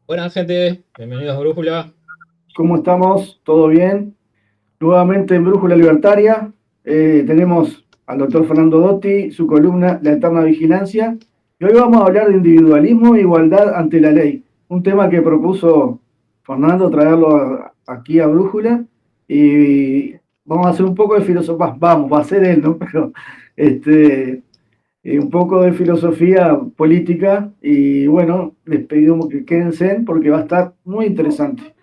Buenas, gente. Bienvenidos a Brújula. ¿Cómo estamos? ¿Todo bien? Nuevamente en Brújula Libertaria tenemos al doctor Fernando Dotti, su columna La Eterna Vigilancia, y hoy vamos a hablar de individualismo e igualdad ante la ley, un tema que propuso Fernando traerlo aquí a Brújula, y vamos a hacer un poco de filosofía, vamos, va a ser él, ¿no? Pero este, un poco de filosofía política, y bueno, les pedimos que quédense porque va a estar muy interesante.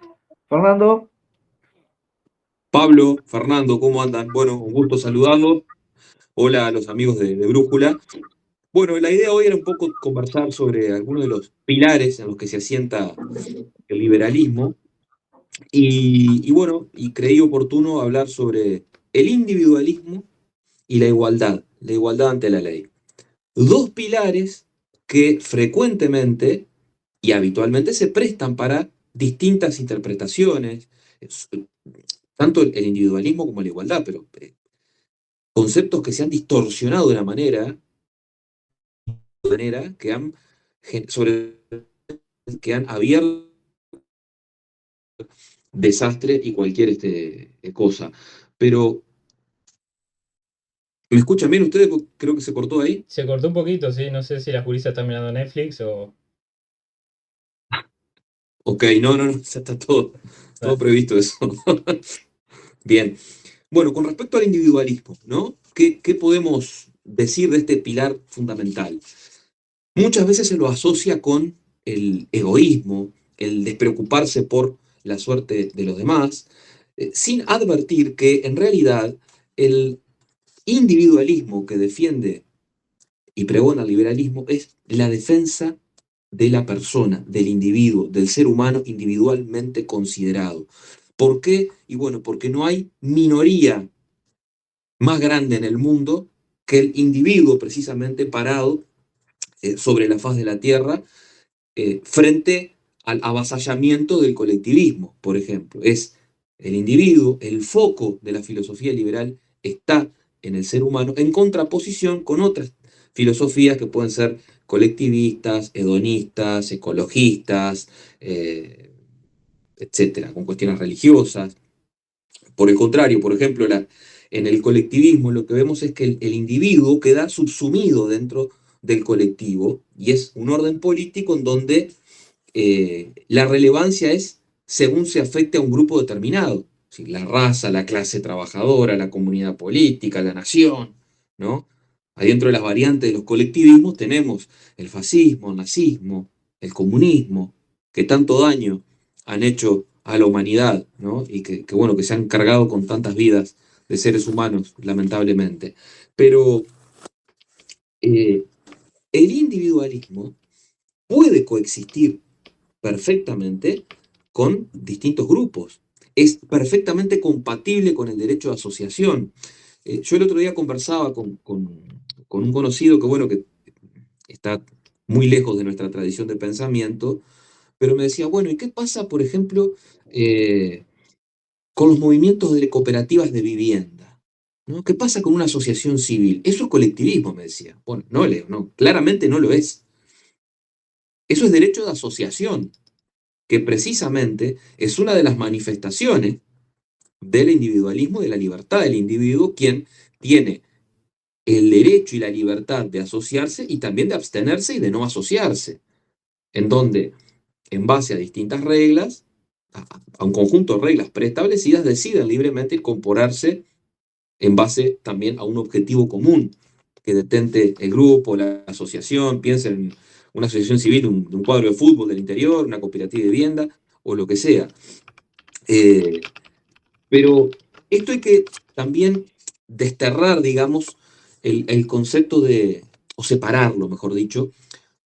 Fernando. Pablo, Fernando, ¿cómo andan? Bueno, un gusto saludarlos. Hola a los amigos de Brújula. Bueno, la idea hoy era un poco conversar sobre algunos de los pilares en los que se asienta el liberalismo y creí oportuno hablar sobre el individualismo y la igualdad ante la ley. Dos pilares que frecuentemente y habitualmente se prestan para distintas interpretaciones, tanto el individualismo como la igualdad, pero conceptos que se han distorsionado de una manera que han, sobre, que han abierto desastre y cualquier cosa. Pero, ¿me escuchan bien ustedes? Porque creo que se cortó ahí. Se cortó un poquito, sí. No sé si las juristas están mirando Netflix o. Ok, no, ya está todo Dale. previsto eso. Bien. Bueno, con respecto al individualismo, ¿no? ¿Qué podemos decir de este pilar fundamental? Muchas veces se lo asocia con el egoísmo, el despreocuparse por la suerte de los demás, sin advertir que en realidad el individualismo que defiende y pregona el liberalismo es la defensa de la persona, del individuo, del ser humano individualmente considerado. ¿Por qué? Y bueno, porque no hay minoría más grande en el mundo que el individuo precisamente parado sobre la faz de la tierra frente al avasallamiento del colectivismo, por ejemplo. Es el individuo, el foco de la filosofía liberal está en el ser humano, en contraposición con otras filosofías que pueden ser colectivistas, hedonistas, ecologistas, etcétera, con cuestiones religiosas. Por el contrario, por ejemplo, en el colectivismo lo que vemos es que el individuo queda subsumido dentro del colectivo y es un orden político en donde la relevancia es según se afecte a un grupo determinado, ¿sí? La raza, la clase trabajadora, la comunidad política, la nación, ¿no? Adentro de las variantes de los colectivismos tenemos el fascismo, el nazismo, el comunismo, que tanto daño han hecho a la humanidad, ¿no? Y bueno, que se han cargado con tantas vidas de seres humanos, lamentablemente. Pero eh, el individualismo puede coexistir perfectamente con distintos grupos. Es perfectamente compatible con el derecho de asociación. Yo el otro día conversaba con un conocido que, bueno, que está muy lejos de nuestra tradición de pensamiento, pero me decía, bueno, ¿y qué pasa, por ejemplo, eh, con los movimientos de cooperativas de vivienda? ¿No? ¿Qué pasa con una asociación civil? Eso es colectivismo, me decía. Bueno, no, claramente no lo es. Eso es derecho de asociación, que precisamente es una de las manifestaciones del individualismo y de la libertad del individuo, quien tiene el derecho y la libertad de asociarse y también de abstenerse y de no asociarse, en donde, en base a distintas reglas, a un conjunto de reglas preestablecidas, deciden libremente incorporarse en base también a un objetivo común que detente el grupo, la asociación, piensen en una asociación civil, un cuadro de fútbol del interior, una cooperativa de vivienda o lo que sea. Eh, pero esto hay que también desterrar, digamos, el concepto de, o separarlo, mejor dicho,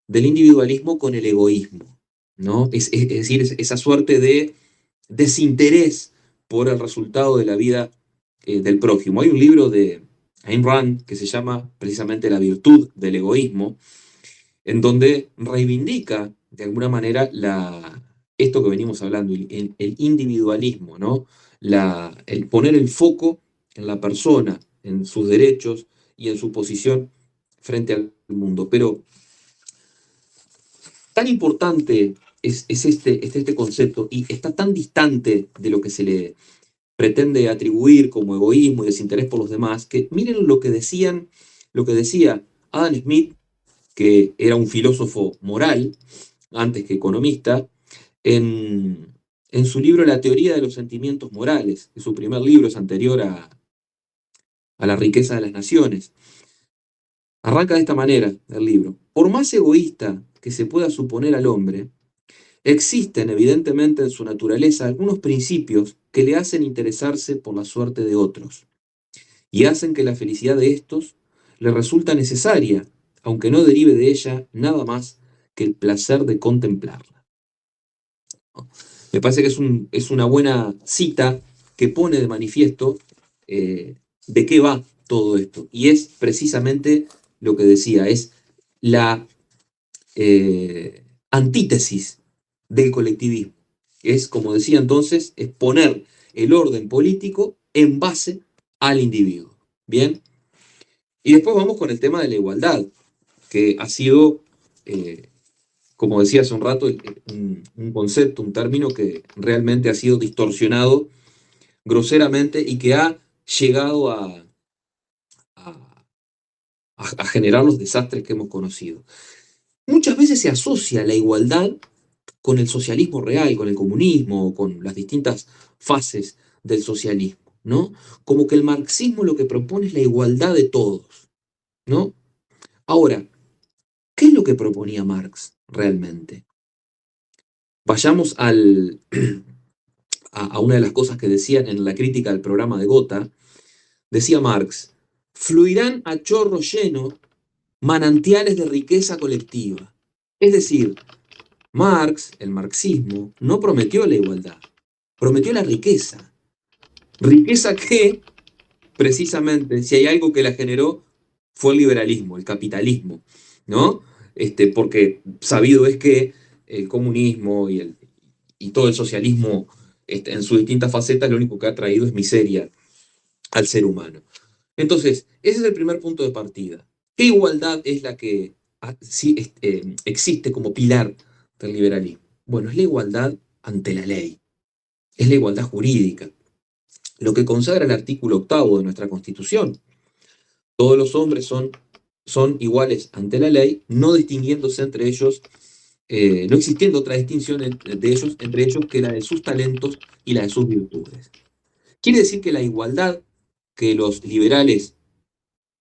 del individualismo con el egoísmo, ¿no? Es decir, esa suerte de desinterés por el resultado de la vida del prójimo. Hay un libro de Ayn Rand que se llama precisamente La virtud del egoísmo, en donde reivindica de alguna manera esto que venimos hablando, el individualismo, ¿no? El poner el foco en la persona, en sus derechos y en su posición frente al mundo. Pero tan importante es este concepto, y está tan distante de lo que se le pretende atribuir como egoísmo y desinterés por los demás, que miren lo que decía Adam Smith, que era un filósofo moral, antes que economista, en su libro La teoría de los sentimientos morales, que su primer libro es anterior a La riqueza de las naciones. Arranca de esta manera el libro. Por más egoísta que se pueda suponer al hombre, existen evidentemente en su naturaleza algunos principios que le hacen interesarse por la suerte de otros y hacen que la felicidad de estos le resulta necesaria, aunque no derive de ella nada más que el placer de contemplarla. Me parece que es una buena cita que pone de manifiesto de qué va todo esto. Y es precisamente lo que decía, es la antítesis del colectivismo. Es, como decía entonces, es poner el orden político en base al individuo. ¿Bien? Y después vamos con el tema de la igualdad, que ha sido, como decía hace un rato, un concepto, un término que realmente ha sido distorsionado groseramente y que ha llegado a, a generar los desastres que hemos conocido. Muchas veces se asocia la igualdad con el socialismo real, con el comunismo, con las distintas fases del socialismo, ¿no? Como que el marxismo lo que propone es la igualdad de todos, ¿no? Ahora, ¿qué es lo que proponía Marx realmente? Vayamos a una de las cosas que decían en la crítica del programa de Gotha. Decía Marx, fluirán a chorro lleno manantiales de riqueza colectiva. Es decir, Marx, el marxismo, no prometió la igualdad, prometió la riqueza. Riqueza que, precisamente, si hay algo que la generó, fue el liberalismo, el capitalismo, ¿no? Porque sabido es que el comunismo y todo el socialismo, en sus distintas facetas, lo único que ha traído es miseria al ser humano. Entonces, ese es el primer punto de partida. ¿Qué igualdad es la que existe como pilar del liberalismo? Bueno, es la igualdad ante la ley, es la igualdad jurídica, lo que consagra el artículo 8 de nuestra Constitución. Todos los hombres son iguales ante la ley, no distinguiéndose entre ellos, no existiendo otra distinción entre ellos que la de sus talentos y la de sus virtudes. Quiere decir que la igualdad que los liberales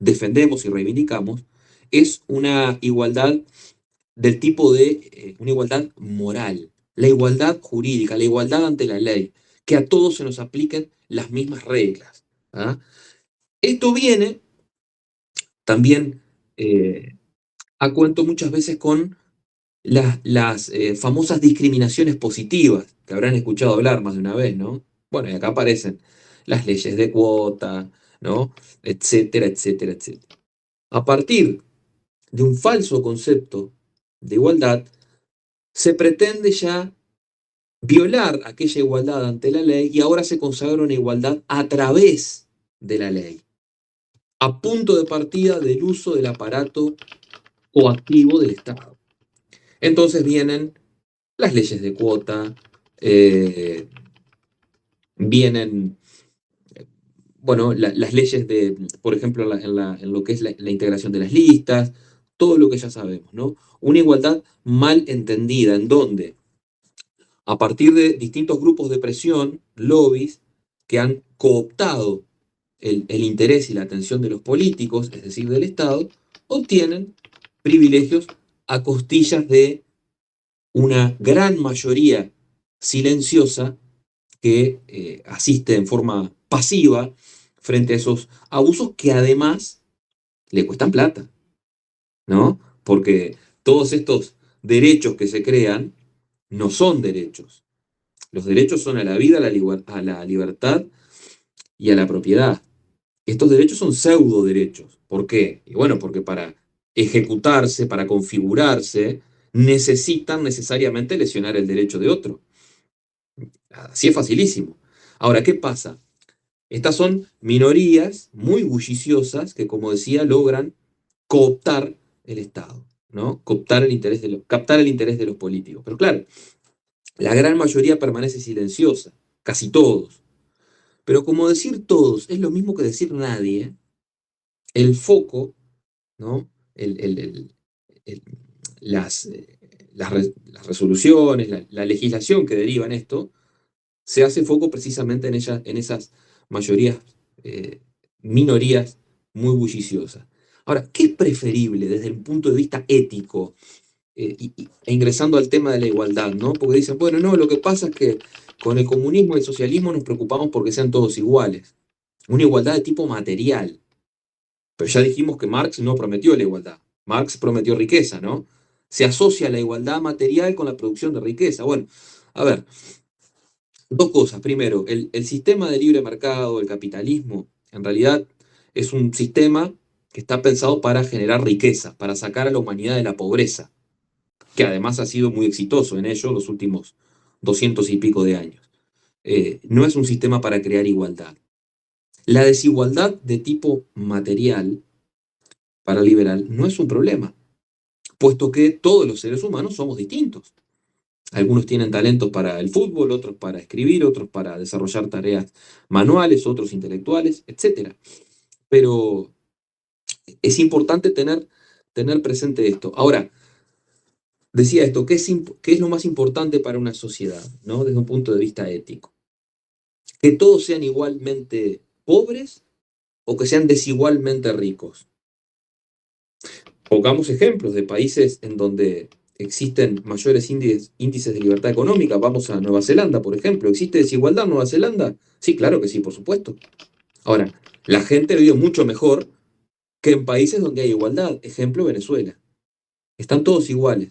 defendemos y reivindicamos es una igualdad del tipo de una igualdad moral, la igualdad jurídica, la igualdad ante la ley, que a todos se nos apliquen las mismas reglas. ¿Ah? Esto viene también a cuento muchas veces con las famosas discriminaciones positivas, que habrán escuchado hablar más de una vez, ¿no? Bueno, y acá aparecen las leyes de cuota, ¿no? Etcétera, etcétera, etcétera. A partir de un falso concepto de igualdad, se pretende ya violar aquella igualdad ante la ley y ahora se consagra una igualdad a través de la ley, a punto de partida del uso del aparato coactivo del Estado. Entonces vienen las leyes de cuota, vienen, bueno, las leyes de, por ejemplo, en lo que es la integración de las listas, todo lo que ya sabemos, ¿no? Una igualdad mal entendida, en donde, a partir de distintos grupos de presión, lobbies, que han cooptado el interés y la atención de los políticos, es decir, del Estado, obtienen privilegios a costillas de una gran mayoría silenciosa que asiste en forma pasiva frente a esos abusos que además le cuestan plata, ¿no? Porque todos estos derechos que se crean no son derechos. Los derechos son a la vida, a la libertad y a la propiedad. Estos derechos son pseudo derechos. ¿Por qué? Y bueno, porque para ejecutarse, para configurarse, necesitan necesariamente lesionar el derecho de otro. Así es facilísimo. Ahora, ¿qué pasa? Estas son minorías muy bulliciosas que, como decía, logran cooptar el Estado, ¿no? Captar el interés de los políticos. Pero claro, La gran mayoría permanece silenciosa, casi todos. Pero como decir todos es lo mismo que decir nadie, el foco, ¿no? El- las, las resoluciones, la legislación que deriva en esto, se hace foco precisamente en esas mayorías, eh, minorías muy bulliciosas. Ahora, ¿qué es preferible desde el punto de vista ético? E ingresando al tema de la igualdad, ¿no? Porque dicen, bueno, no, lo que pasa es que con el comunismo y el socialismo nos preocupamos porque sean todos iguales. Una igualdad de tipo material. Pero ya dijimos que Marx no prometió la igualdad. Marx prometió riqueza, ¿no? Se asocia la igualdad material con la producción de riqueza. Bueno, a ver, dos cosas. Primero, el sistema de libre mercado, el capitalismo, en realidad es un sistema que está pensado para generar riqueza, para sacar a la humanidad de la pobreza, que además ha sido muy exitoso en ello los últimos 200 y pico de años. No es un sistema para crear igualdad. La desigualdad de tipo material para liberal no es un problema, puesto que todos los seres humanos somos distintos. Algunos tienen talentos para el fútbol, otros para escribir, otros para desarrollar tareas manuales, otros intelectuales, etc. Pero es importante tener presente esto. Ahora, decía esto, ¿qué es lo más importante para una sociedad, ¿no? Desde un punto de vista ético? ¿Que todos sean igualmente pobres o que sean desigualmente ricos? Pongamos ejemplos de países en donde existen mayores índices de libertad económica. Vamos a Nueva Zelanda, por ejemplo. ¿Existe desigualdad en Nueva Zelanda? Sí, claro que sí, por supuesto. Ahora, la gente vive mucho mejor que en países donde hay igualdad. Ejemplo, Venezuela. Están todos iguales.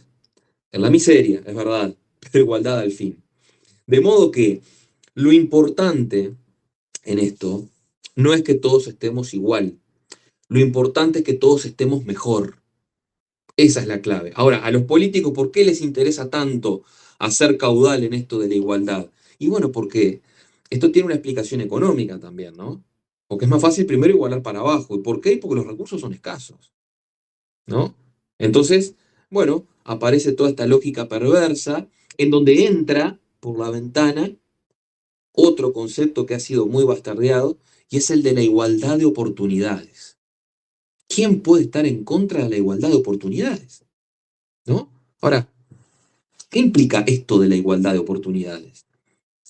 En la miseria, es verdad, pero igualdad al fin. De modo que lo importante en esto no es que todos estemos igual. Lo importante es que todos estemos mejor. Esa es la clave. Ahora, a los políticos, ¿por qué les interesa tanto hacer caudal en esto de la igualdad? Y bueno, porque esto tiene una explicación económica también, ¿no? Porque es más fácil primero igualar para abajo. ¿Y por qué? Porque los recursos son escasos, ¿no? Entonces, bueno, aparece toda esta lógica perversa en donde entra por la ventana otro concepto que ha sido muy bastardeado y es el de la igualdad de oportunidades. ¿Quién puede estar en contra de la igualdad de oportunidades? ¿No? Ahora, ¿qué implica esto de la igualdad de oportunidades?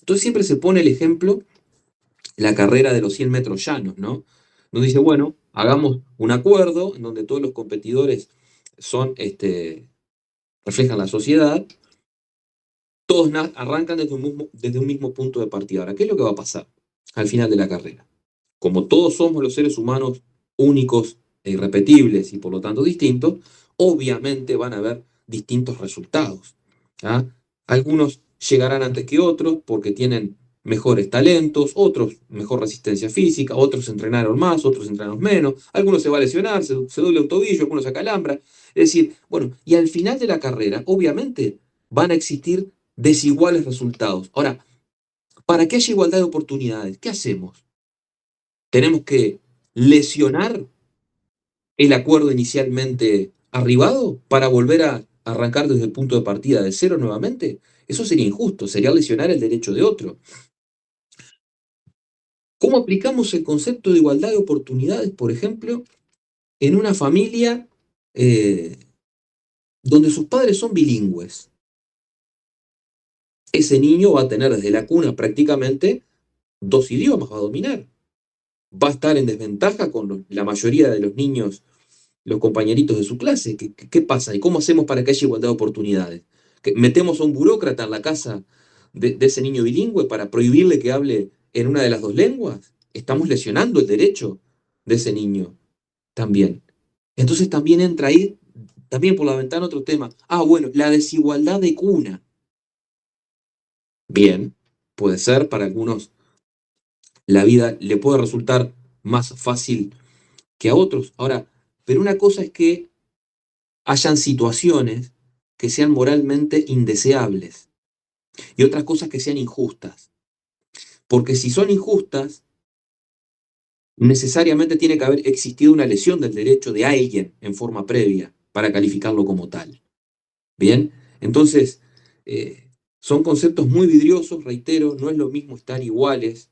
Entonces siempre se pone el ejemplo, la carrera de los 100 metros llanos, ¿no? Donde dice, bueno, hagamos un acuerdo en donde todos los competidores son, reflejan la sociedad, todos arrancan desde un mismo punto de partida. Ahora, ¿qué es lo que va a pasar al final de la carrera? Como todos somos los seres humanos únicos e irrepetibles y por lo tanto distintos, obviamente van a haber distintos resultados. ¿Ah? Algunos llegarán antes que otros porque tienen mejores talentos, otros mejor resistencia física, otros entrenaron más, otros entrenaron menos, algunos se va a lesionar, se duele un tobillo, algunos se acalambra. Es decir, bueno, y al final de la carrera, obviamente, van a existir desiguales resultados. Ahora, para que haya igualdad de oportunidades, ¿qué hacemos? ¿Tenemos que lesionar el acuerdo inicialmente arribado para volver a arrancar desde el punto de partida de cero nuevamente? Eso sería injusto, sería lesionar el derecho de otro. ¿Cómo aplicamos el concepto de igualdad de oportunidades, por ejemplo, en una familia eh, donde sus padres son bilingües? Ese niño va a tener desde la cuna prácticamente dos idiomas, va a dominar. Va a estar en desventaja con la mayoría de los niños, los compañeritos de su clase. ¿Qué pasa? ¿Y cómo hacemos para que haya igualdad de oportunidades? ¿Metemos a un burócrata en la casa de ese niño bilingüe para prohibirle que hable en una de las dos lenguas? Estamos lesionando el derecho de ese niño también. Entonces también entra ahí, también por la ventana otro tema. Ah, bueno, la desigualdad de cuna. Bien, puede ser para algunos la vida le puede resultar más fácil que a otros. Ahora, pero una cosa es que hayan situaciones que sean moralmente indeseables y otras cosas que sean injustas. Porque si son injustas, necesariamente tiene que haber existido una lesión del derecho de alguien en forma previa para calificarlo como tal. Bien, entonces, Son conceptos muy vidriosos, reitero, no es lo mismo estar iguales,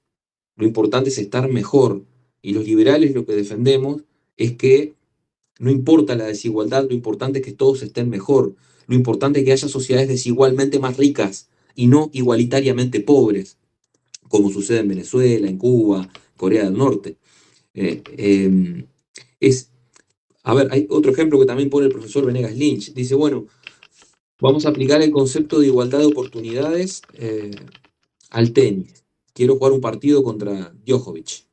lo importante es estar mejor. Y los liberales lo que defendemos es que no importa la desigualdad, lo importante es que todos estén mejor. Lo importante es que haya sociedades desigualmente más ricas y no igualitariamente pobres, como sucede en Venezuela, en Cuba, Corea del Norte. Eh, eh, es, a ver, hay otro ejemplo que también pone el profesor Venegas Lynch. Dice, bueno, vamos a aplicar el concepto de igualdad de oportunidades al tenis. Quiero jugar un partido contra Djokovic,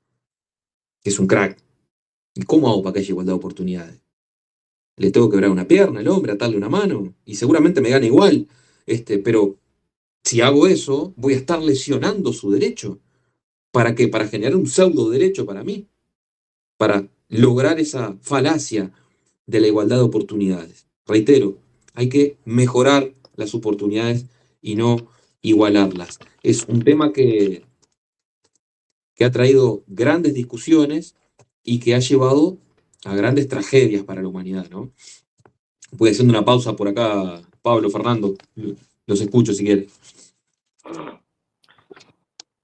que es un crack. ¿Y cómo hago para que haya igualdad de oportunidades? Le tengo que quebrar una pierna al hombre, atarle una mano, y seguramente me gana igual. Pero si hago eso, voy a estar lesionando su derecho. ¿Para qué? Para generar un pseudo derecho para mí, para lograr esa falacia de la igualdad de oportunidades. Reitero, hay que mejorar las oportunidades y no igualarlas. Es un tema que ha traído grandes discusiones y que ha llevado a grandes tragedias para la humanidad, ¿no? Voy haciendo una pausa por acá, Pablo, Fernando, los escucho si quieres.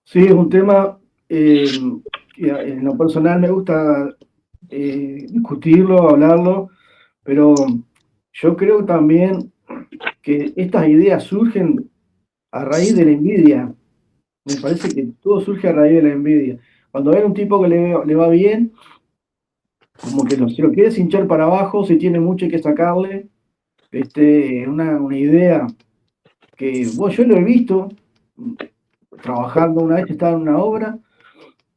Sí, es un tema que en lo personal me gusta discutirlo, hablarlo, pero yo creo también que estas ideas surgen a raíz de la envidia. Me parece que todo surge a raíz de la envidia. Cuando ven un tipo que le va bien, como que se lo quiere hinchar para abajo, si tiene mucho hay que sacarle. Una idea que yo lo he visto trabajando. Una vez estaba en una obra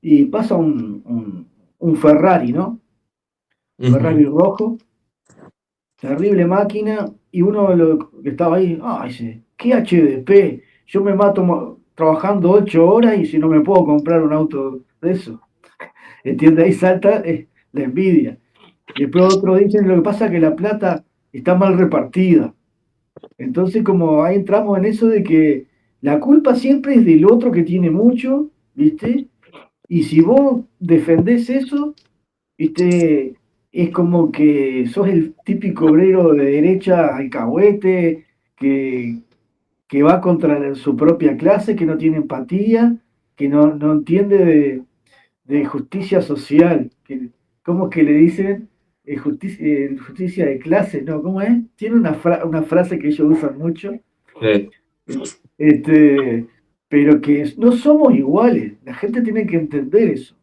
y pasa un Ferrari, ¿no? Ferrari rojo, terrible máquina, y uno de los que estaba ahí, dice, ¿qué HDP? Yo me mato trabajando 8 horas y si no me puedo comprar un auto de eso. ¿Entiendes? Ahí salta la envidia. Y después otros dicen, lo que pasa es que la plata está mal repartida. Entonces, como ahí entramos en eso de que la culpa siempre es del otro que tiene mucho, ¿viste? Y si vos defendés eso, ¿viste? Es como que sos el típico obrero de derecha alcahuete que, que va contra su propia clase, que no tiene empatía, que no entiende de justicia social. ¿Cómo que le dicen? Justicia de clase, ¿no? ¿Cómo es? Tiene una frase que ellos usan mucho, este, pero que no somos iguales. La gente tiene que entender eso.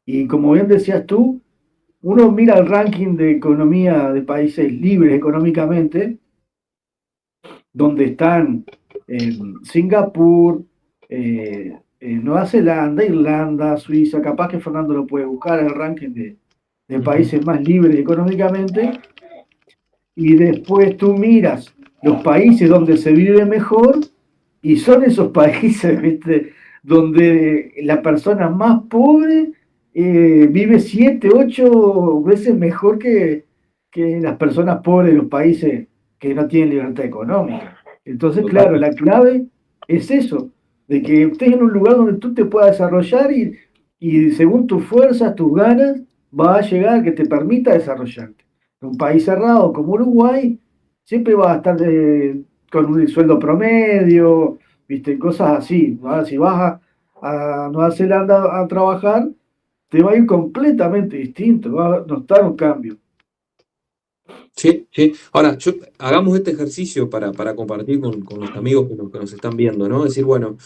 Y como bien decías tú, uno mira el ranking de economía de países libres económicamente, donde están Singapur, Nueva Zelanda, Irlanda, Suiza. Capaz que Fernando lo puede buscar, el ranking de países más libres económicamente, y después tú miras los países donde se vive mejor, y son esos países, ¿viste? Donde la persona más pobre vive 7, 8 veces mejor que las personas pobres de los países que no tienen libertad económica. Entonces, claro, la clave es eso, de que estés en un lugar donde tú te puedas desarrollar y según tus fuerzas, tus ganas, va a llegar que te permita desarrollarte. En un país cerrado como Uruguay, siempre va a estar con un sueldo promedio, ¿viste? Cosas así, ¿no? Si vas a Nueva Zelanda a trabajar, te va a ir completamente distinto, va a notar un cambio. Sí, sí. Ahora, hagamos este ejercicio para compartir con los amigos que nos están viendo, ¿no? Es decir, bueno,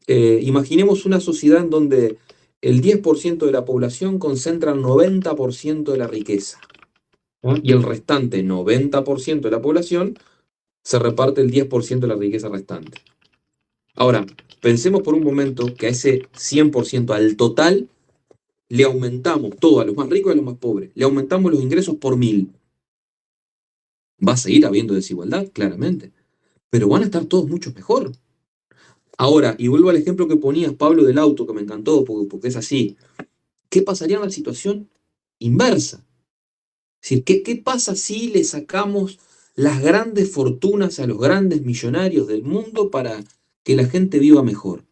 imaginemos una sociedad en donde el 10% de la población concentra el 90% de la riqueza, ¿no? Y el restante 90% de la población se reparte el 10% de la riqueza restante. Ahora, pensemos por un momento que a ese 100%, al total, le aumentamos todo, a los más ricos y a los más pobres, le aumentamos los ingresos por 1000. Va a seguir habiendo desigualdad, claramente, pero van a estar todos mucho mejor. Ahora, y vuelvo al ejemplo que ponías, Pablo, del auto, que me encantó, porque es así. ¿Qué pasaría en la situación inversa? Es decir, ¿qué pasa si le sacamos las grandes fortunas a los grandes millonarios del mundo para que la gente viva mejor?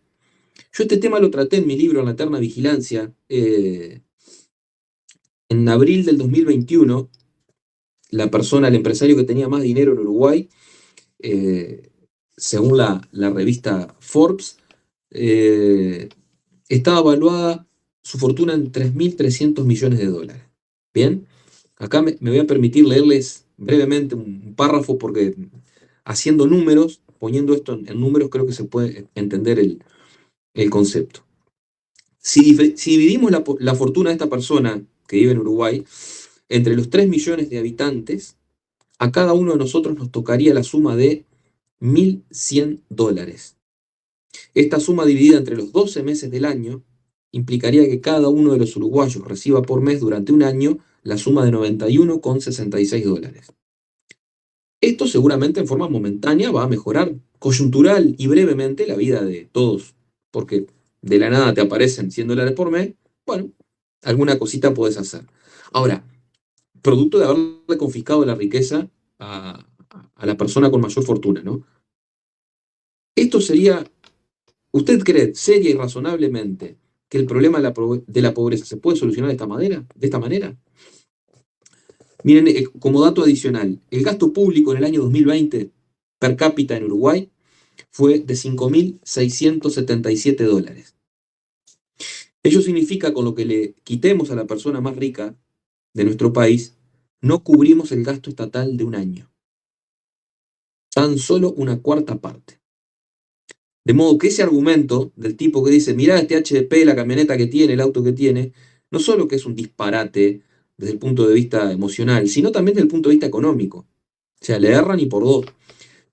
Yo este tema lo traté en mi libro, En la eterna vigilancia. En abril del 2021, el empresario que tenía más dinero en Uruguay, según la revista Forbes, estaba evaluada su fortuna en 3.300 millones de dólares. Bien, acá me voy a permitir leerles brevemente un párrafo porque haciendo números, poniendo esto en números, creo que se puede entender el concepto. Si dividimos la fortuna de esta persona que vive en Uruguay entre los 3 millones de habitantes, a cada uno de nosotros nos tocaría la suma de 1.100 dólares. Esta suma dividida entre los 12 meses del año implicaría que cada uno de los uruguayos reciba por mes durante un año la suma de 91,66 dólares. Esto seguramente en forma momentánea va a mejorar coyuntural y brevemente la vida de todos, porque de la nada te aparecen 100 dólares por mes, bueno, alguna cosita puedes hacer. Ahora, producto de haberle confiscado la riqueza a la persona con mayor fortuna, ¿no? Esto sería, ¿usted cree seria y razonablemente que el problema de la pobreza se puede solucionar de esta manera? Miren, como dato adicional, el gasto público en el año 2020 per cápita en Uruguay fue de 5.677 dólares. Ello significa, con lo que le quitemos a la persona más rica de nuestro país, no cubrimos el gasto estatal de un año. Tan solo una cuarta parte. De modo que ese argumento del tipo que dice, mirá este HDP, la camioneta que tiene, el auto que tiene, no solo que es un disparate desde el punto de vista emocional, sino también desde el punto de vista económico. O sea, le erran y por dos.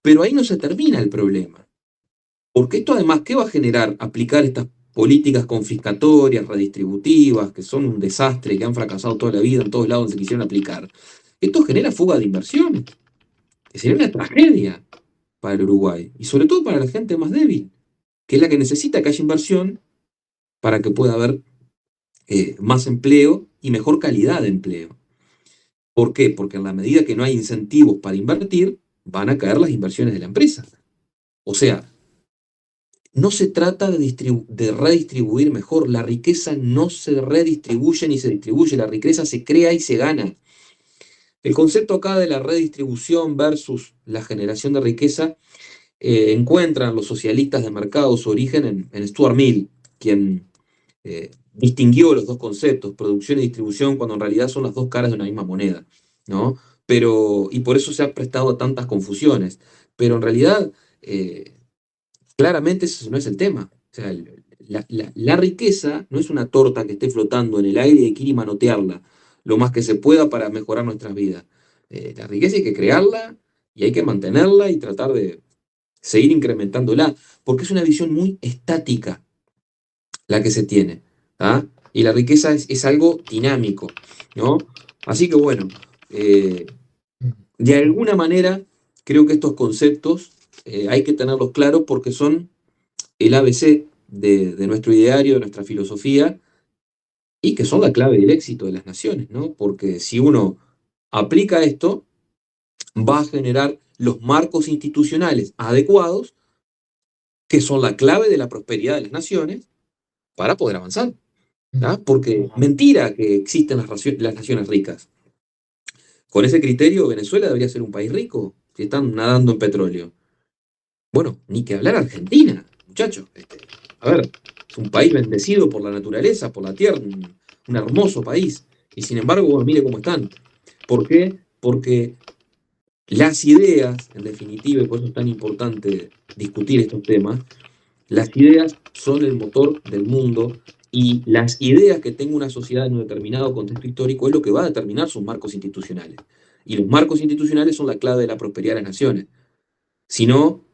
Pero ahí no se termina el problema. Porque esto además, ¿qué va a generar aplicar estas políticas confiscatorias, redistributivas, que son un desastre, que han fracasado toda la vida en todos lados donde se quisieron aplicar? Esto genera fuga de inversiones, que sería una tragedia para el Uruguay, y sobre todo para la gente más débil, que es la que necesita que haya inversión para que pueda haber más empleo y mejor calidad de empleo. ¿Por qué? Porque en la medida que no hay incentivos para invertir, van a caer las inversiones de la empresa. O sea, no se trata de redistribuir mejor, la riqueza no se redistribuye ni se distribuye, la riqueza se crea y se gana. El concepto acá de la redistribución versus la generación de riqueza encuentran los socialistas de mercado su origen en Stuart Mill, quien distinguió los dos conceptos, producción y distribución, cuando en realidad son las dos caras de una misma moneda, ¿no? Y por eso se ha prestado a tantas confusiones. Pero en realidad, claramente ese no es el tema. O sea, la riqueza no es una torta que esté flotando en el aire y hay que ir y manotearla lo más que se pueda para mejorar nuestras vidas. La riqueza hay que crearla y hay que mantenerla y tratar de seguir incrementándola, porque es una visión muy estática la que se tiene. ¿Ah? Y la riqueza es algo dinámico, ¿no? Así que bueno, de alguna manera creo que estos conceptos hay que tenerlos claros porque son el ABC de nuestro ideario, de nuestra filosofía, y que son la clave del éxito de las naciones, ¿no? Porque si uno aplica esto, va a generar los marcos institucionales adecuados, que son la clave de la prosperidad de las naciones, para poder avanzar. ¿Ah? Porque mentira que existen las naciones ricas. Con ese criterio, Venezuela debería ser un país rico, si están nadando en petróleo. Bueno, ni que hablar Argentina, muchachos. A ver, es un país bendecido por la naturaleza, por la tierra, un hermoso país. Y sin embargo, bueno, mire cómo están. ¿Por qué? Porque las ideas, en definitiva, y por eso es tan importante discutir estos temas, las ideas son el motor del mundo y las ideas que tenga una sociedad en un determinado contexto histórico es lo que va a determinar sus marcos institucionales. Y los marcos institucionales son la clave de la prosperidad de las naciones. Si no,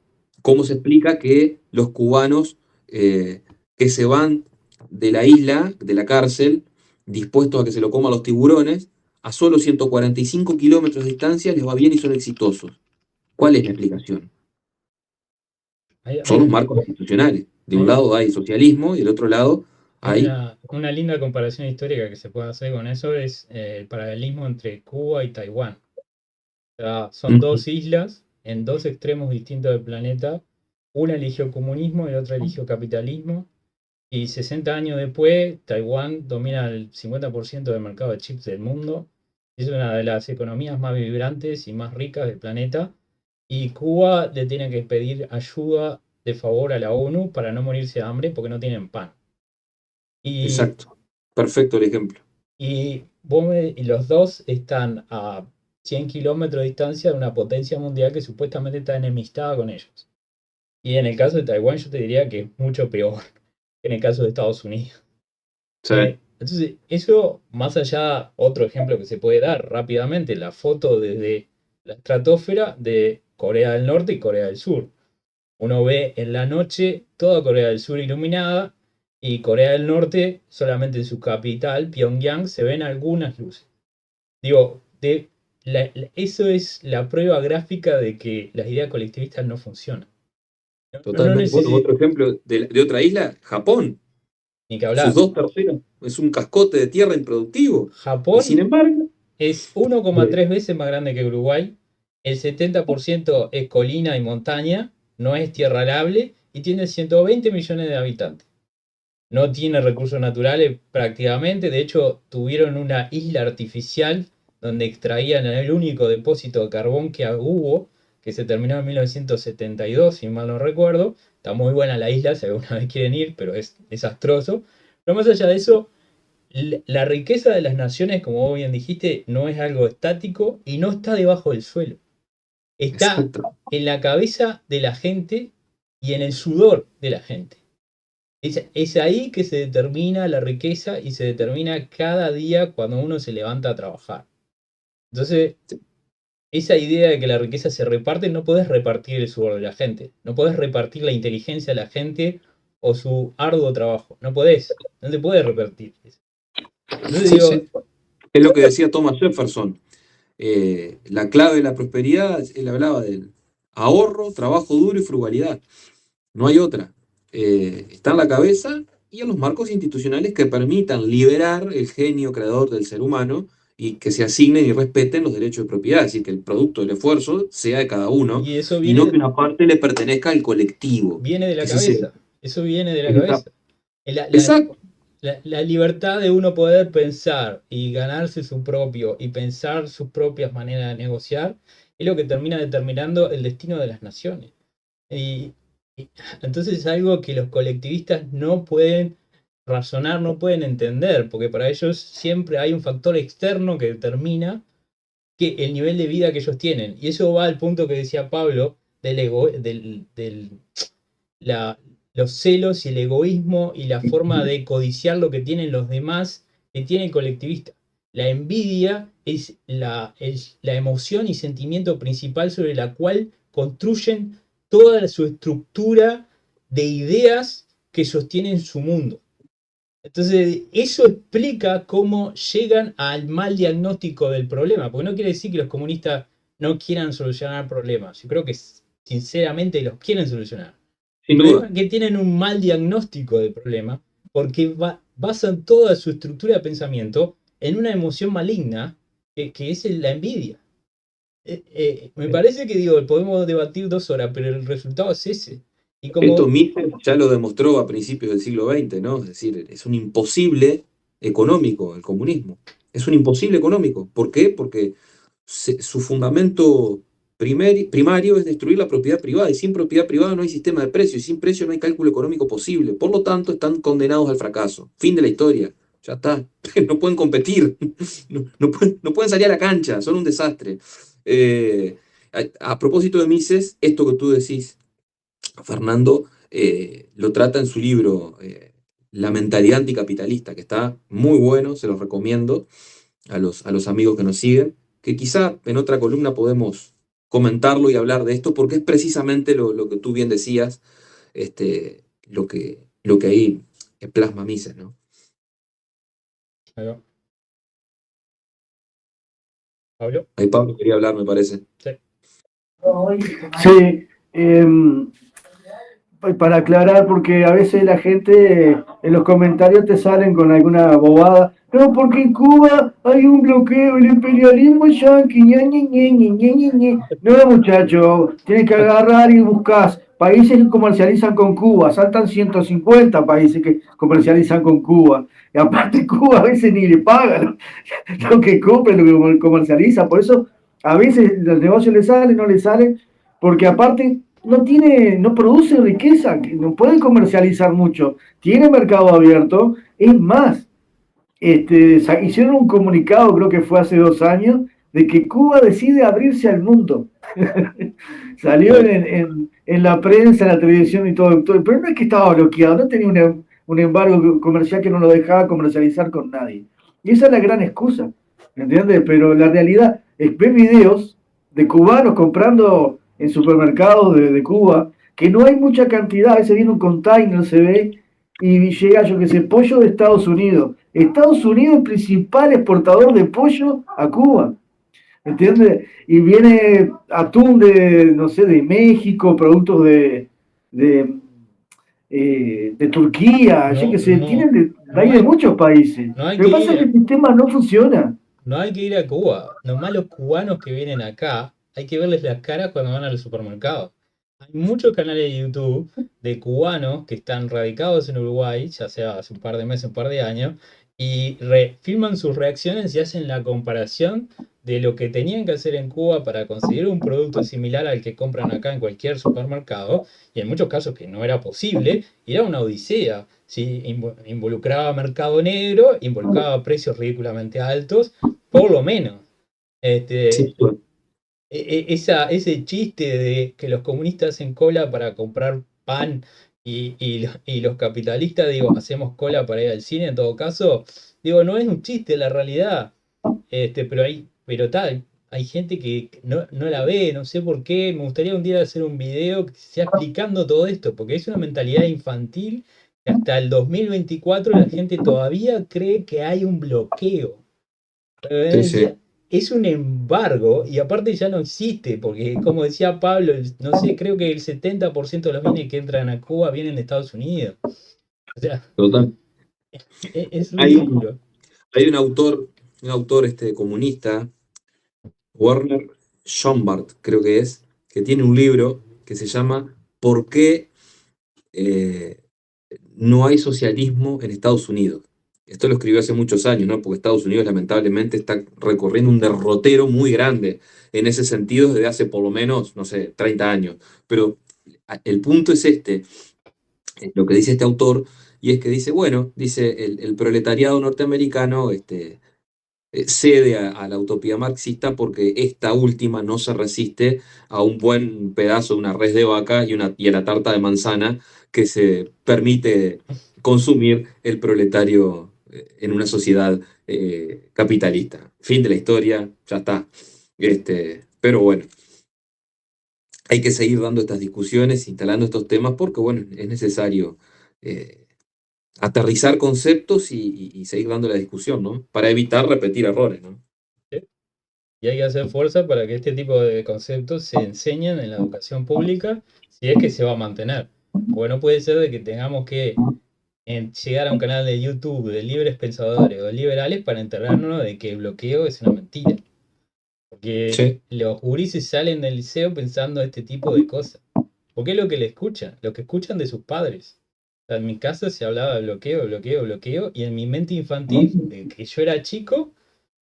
¿cómo se explica que los cubanos que se van de la isla, de la cárcel, dispuestos a que se lo coman los tiburones, a solo 145 kilómetros de distancia les va bien y son exitosos? ¿Cuál es la explicación? Son los marcos institucionales. De un lado hay socialismo y del otro lado hay... Una linda comparación histórica que se puede hacer con eso es el paralelismo entre Cuba y Taiwán. O sea, son dos islas en dos extremos distintos del planeta. Una eligió comunismo y la otra eligió capitalismo. Y 60 años después, Taiwán domina el 50% del mercado de chips del mundo. Es una de las economías más vibrantes y más ricas del planeta. y Cuba le tiene que pedir ayuda de favor a la ONU para no morirse de hambre porque no tienen pan. Y, Exacto. Perfecto el ejemplo. y los dos están a 100 kilómetros de distancia de una potencia mundial que supuestamente está enemistada con ellos. Y en el caso de Taiwán yo te diría que es mucho peor que en el caso de Estados Unidos. Sí. Entonces, eso, más allá, otro ejemplo que se puede dar rápidamente, la foto desde la estratosfera de Corea del Norte y Corea del Sur. Uno ve en la noche toda Corea del Sur iluminada y Corea del Norte, solamente en su capital, Pyongyang, se ven algunas luces. Digo, eso es la prueba gráfica de que las ideas colectivistas no funcionan. No Totalmente. Bueno, otro ejemplo de otra isla, Japón. Ni que hablar. Sus 2/3 es un cascote de tierra improductivo. Japón y sin embargo, es 1,3 veces más grande que Uruguay. El 70% es colina y montaña, no es tierra arable y tiene 120 millones de habitantes. No tiene recursos naturales prácticamente, de hecho tuvieron una isla artificial donde extraían el único depósito de carbón que hubo, que se terminó en 1972, si mal no recuerdo. Está muy buena la isla, si alguna vez quieren ir, pero es desastroso. Pero más allá de eso, la riqueza de las naciones, como vos bien dijiste, no es algo estático y no está debajo del suelo. Está exacto. en la cabeza de la gente y en el sudor de la gente. Es ahí que se determina la riqueza y se determina cada día cuando uno se levanta a trabajar. Entonces, esa idea de que la riqueza se reparte, no podés repartir el sudor de la gente, no podés repartir la inteligencia de la gente o su arduo trabajo. No te podés repartir. Entonces Sí, digo, sí. Es lo que decía Thomas Jefferson. La clave de la prosperidad, él hablaba del ahorro, trabajo duro y frugalidad. No hay otra. Está en la cabeza y en los marcos institucionales que permitan liberar el genio creador del ser humano y que se asignen y respeten los derechos de propiedad, es decir, que el producto del esfuerzo sea de cada uno y eso y no que una parte le pertenezca al colectivo. viene de la Ese es el- cabeza. Eso viene de la ese cabeza. Exacto. La libertad de uno poder pensar y ganarse su propio y pensar sus propias maneras de negociar es lo que termina determinando el destino de las naciones. Y, entonces es algo que los colectivistas no pueden razonar, no pueden entender, porque para ellos siempre hay un factor externo que determina el nivel de vida que ellos tienen. Y eso va al punto que decía Pablo del ego, la, los celos y el egoísmo y la forma de codiciar lo que tienen los demás que tiene el colectivista. La envidia es la emoción y sentimiento principal sobre la cual construyen toda su estructura de ideas que sostienen su mundo. Entonces, eso explica cómo llegan al mal diagnóstico del problema, porque no quiere decir que los comunistas no quieran solucionar problemas. Yo creo que sinceramente los quieren solucionar. Sin El problema duda. es que tienen un mal diagnóstico del problema, porque basan toda su estructura de pensamiento en una emoción maligna, que es la envidia. Me parece que podemos debatir 2 horas, pero el resultado es ese. Y como Esto Mises ya lo demostró a principios del siglo XX, ¿no? Es decir, es un imposible económico el comunismo. Es un imposible económico. ¿Por qué? Porque su fundamento primario es destruir la propiedad privada, y sin propiedad privada no hay sistema de precios, y sin precio no hay cálculo económico posible. Por lo tanto, están condenados al fracaso. Fin de la historia. Ya está. No pueden competir. No pueden salir a la cancha. Son un desastre. A propósito de Mises, esto que tú decís, Fernando, lo trata en su libro La mentalidad anticapitalista, que está muy bueno, se los recomiendo a los amigos que nos siguen, que quizá en otra columna podemos comentarlo y hablar de esto, porque es precisamente lo que tú bien decías, lo que ahí plasma Mises, ¿no? ¿Pablo? Ahí Pablo quería hablar, me parece. Sí. Sí, para aclarar, porque a veces la gente en los comentarios te salen con alguna bobada. No, porque en Cuba hay un bloqueo, el imperialismo yanqui, ñe, ñe, ñe, ñe, ñe, ñe. No, muchacho, tienes que agarrar y buscar países que comercializan con Cuba. Saltan 150 países que comercializan con Cuba. Y aparte Cuba a veces ni le pagan lo que compra, lo que comercializa. Por eso a veces los negocios le salen, no le salen. porque aparte no produce riqueza, no puede comercializar mucho, tiene mercado abierto, es más, hicieron un comunicado, creo que fue hace 2 años, de que Cuba decide abrirse al mundo. Salió Claro. en la prensa, en la televisión y todo, pero no es que estaba bloqueado, no tenía un embargo comercial que no lo dejaba comercializar con nadie. Y esa es la gran excusa, ¿entiendes? Pero la realidad es ver videos de cubanos comprando en supermercados de Cuba, que no hay mucha cantidad, a veces viene un container, se ve, y llega, yo que sé, pollo de Estados Unidos. Estados Unidos es el principal exportador de pollo a Cuba. ¿Entiendes? Y viene atún no sé, de México, productos de, de Turquía, yo No, que sé, no, no hay de hay, muchos países. no hay Lo que que pasa es que ir, el sistema no funciona. no hay que ir a Cuba. Nomás los cubanos que vienen acá, hay que verles las caras cuando van al supermercado. Hay muchos canales de YouTube de cubanos que están radicados en Uruguay, ya sea hace un par de meses, un par de años, y filman sus reacciones y hacen la comparación de lo que tenían que hacer en Cuba para conseguir un producto similar al que compran acá en cualquier supermercado, y en muchos casos que no era posible, y era una odisea. Sí, involucraba mercado negro, involucraba precios ridículamente altos, por lo menos. Sí, Este, ese chiste de que los comunistas hacen cola para comprar pan y los capitalistas, digo, hacemos cola para ir al cine en todo caso, digo, no es un chiste la realidad. Pero tal, hay gente que no la ve, no sé por qué. Me gustaría un día hacer un video que sea explicando todo esto, porque es una mentalidad infantil que hasta el 2024 la gente todavía cree que hay un bloqueo. sí, Ya sí, es un embargo y aparte ya no existe, porque como decía Pablo, no sé, creo que el 70% de los bienes que entran a Cuba vienen de Estados Unidos. O sea, total. es Hay un, ridículo. hay un autor comunista, Werner Schoenbart, creo que tiene un libro que se llama ¿Por qué eh, no hay socialismo en Estados Unidos? Esto lo escribió hace muchos años, ¿no? Porque Estados Unidos lamentablemente está recorriendo un derrotero muy grande en ese sentido desde hace por lo menos, no sé, 30 años. Pero el punto es lo que dice este autor, y es que dice, bueno, dice, el proletariado norteamericano cede a la utopía marxista porque esta última no se resiste a un buen pedazo de una res de vaca y a la tarta de manzana que se permite consumir el proletario en una sociedad capitalista. Fin de la historia, ya está. Pero bueno, hay que seguir dando estas discusiones, instalando estos temas, porque bueno, es necesario eh, aterrizar conceptos y seguir dando la discusión, ¿no? Para evitar repetir errores, ¿no? Y hay que hacer fuerza para que este tipo de conceptos se enseñen en la educación pública si es que se va a mantener. Porque no puede ser de que tengamos que llegar a un canal de YouTube de libres pensadores o liberales para enterarnos de que el bloqueo es una mentira. Porque Sí, los gurises salen del liceo pensando este tipo de cosas. Porque es lo que le escuchan, lo que escuchan de sus padres. O sea, en mi casa se hablaba de bloqueo, bloqueo, bloqueo, y en mi mente infantil, de que yo era chico,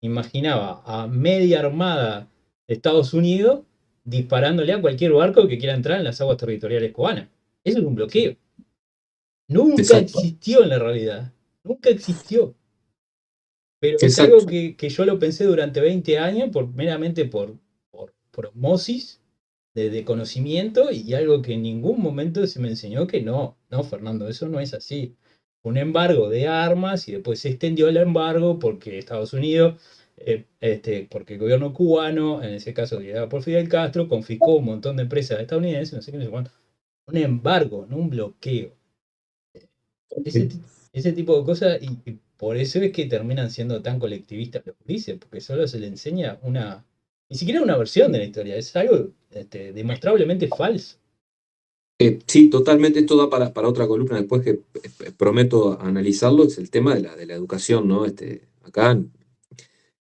imaginaba a media armada de Estados Unidos disparándole a cualquier barco que quiera entrar en las aguas territoriales cubanas. Eso es un bloqueo. Nunca exacto, existió en la realidad. Nunca existió. Pero es algo exacto. que yo lo pensé durante 20 años meramente por osmosis de conocimiento y algo que en ningún momento se me enseñó que no, Fernando, eso no es así. Un embargo de armas y después se extendió el embargo porque Estados Unidos, porque el gobierno cubano, en ese caso liderado por Fidel Castro, confiscó un montón de empresas estadounidenses, no sé qué, no sé cuánto. Un embargo, no un bloqueo. Ese, Sí. ti- ese tipo de cosas, y por eso es que terminan siendo tan colectivistas los juicios, porque solo se le enseña ni siquiera una versión de la historia, es algo demostrablemente falso. Sí, totalmente, esto da para otra columna después que prometo analizarlo, es el tema de la educación, ¿no? Acá,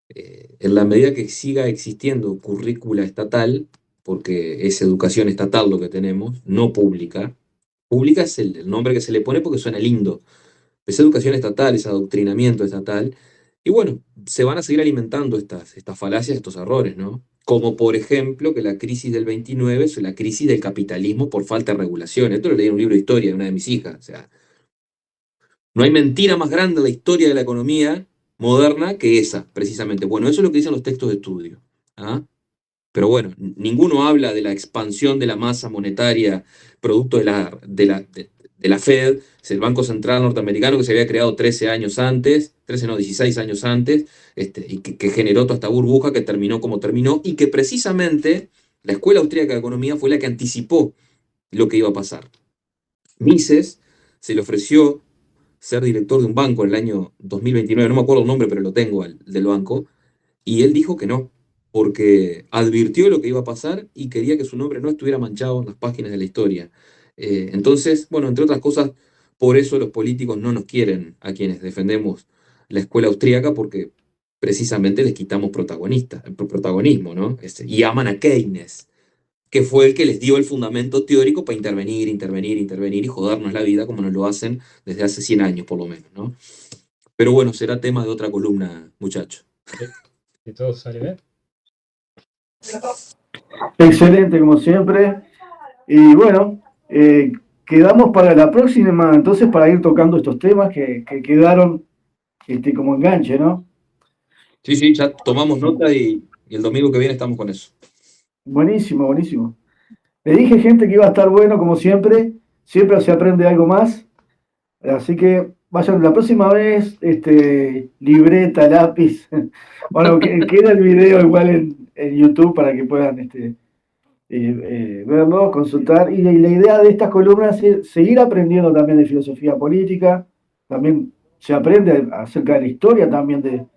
en la medida que siga existiendo currícula estatal, porque es educación estatal lo que tenemos, no pública, pública es el nombre que se le pone porque suena lindo, es educación estatal, es adoctrinamiento estatal, y bueno, se van a seguir alimentando estas falacias, estos errores, ¿no? como por ejemplo que la crisis del 29 es la crisis del capitalismo por falta de regulación. Esto lo leí en un libro de historia de una de mis hijas. O sea, no hay mentira más grande en la historia de la economía moderna que esa, precisamente. Bueno, eso es lo que dicen los textos de estudio. ¿Ah? Pero bueno, ninguno habla de la expansión de la masa monetaria producto de la Fed, es el Banco Central norteamericano que se había creado 13 años antes, 13 no, 16 años antes, y que generó toda esta burbuja que terminó como terminó, y que precisamente la Escuela Austríaca de Economía fue la que anticipó lo que iba a pasar. Mises se le ofreció ser director de un banco en el año 2029, no me acuerdo el nombre, pero lo tengo, del banco, y él dijo que no, porque advirtió lo que iba a pasar y quería que su nombre no estuviera manchado en las páginas de la historia. Entonces, bueno, entre otras cosas, por eso los políticos no nos quieren a quienes defendemos la escuela austríaca, porque precisamente les quitamos protagonismo, ¿no? Y aman a Keynes, que fue el que les dio el fundamento teórico para intervenir y jodernos la vida como nos lo hacen desde hace 100 años por lo menos, ¿no? Pero bueno, será tema de otra columna, muchachos. Si todo sale bien. Excelente, como siempre. Y bueno, quedamos para la próxima, entonces, para ir tocando estos temas que quedaron como enganche, ¿no? Sí, ya tomamos nota y el domingo que viene estamos con eso. Buenísimo, buenísimo. Le dije, gente, que iba a estar bueno, como siempre. Siempre se aprende algo más. Así que vayan la próxima vez, libreta, lápiz. Bueno, queda el video igual en YouTube para que puedan verlo, consultar. Y la idea de estas columnas es seguir aprendiendo también de filosofía política. También se aprende acerca de la historia también de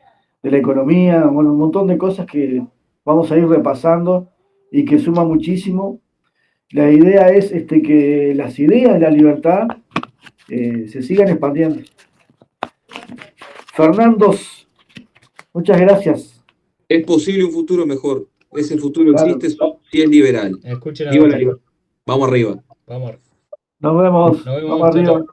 la economía. Bueno, un montón de cosas que vamos a ir repasando y que suma muchísimo. La idea es que las ideas de la libertad se sigan expandiendo. Fernando, muchas gracias. Es posible un futuro mejor. Ese futuro Claro. existe si es liberal. Escuchen Viva la libertad. Vamos arriba. Vamos. Nos vemos. Nos vemos. Vamos arriba.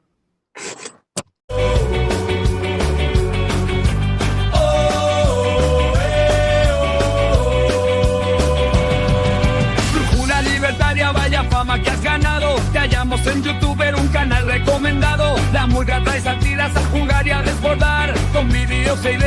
Brújula libertaria, vaya fama que has ganado. Te hallamos en YouTube, un canal recomendado. La murga trae satiras a jugar y a desbordar. Con vídeos e ideas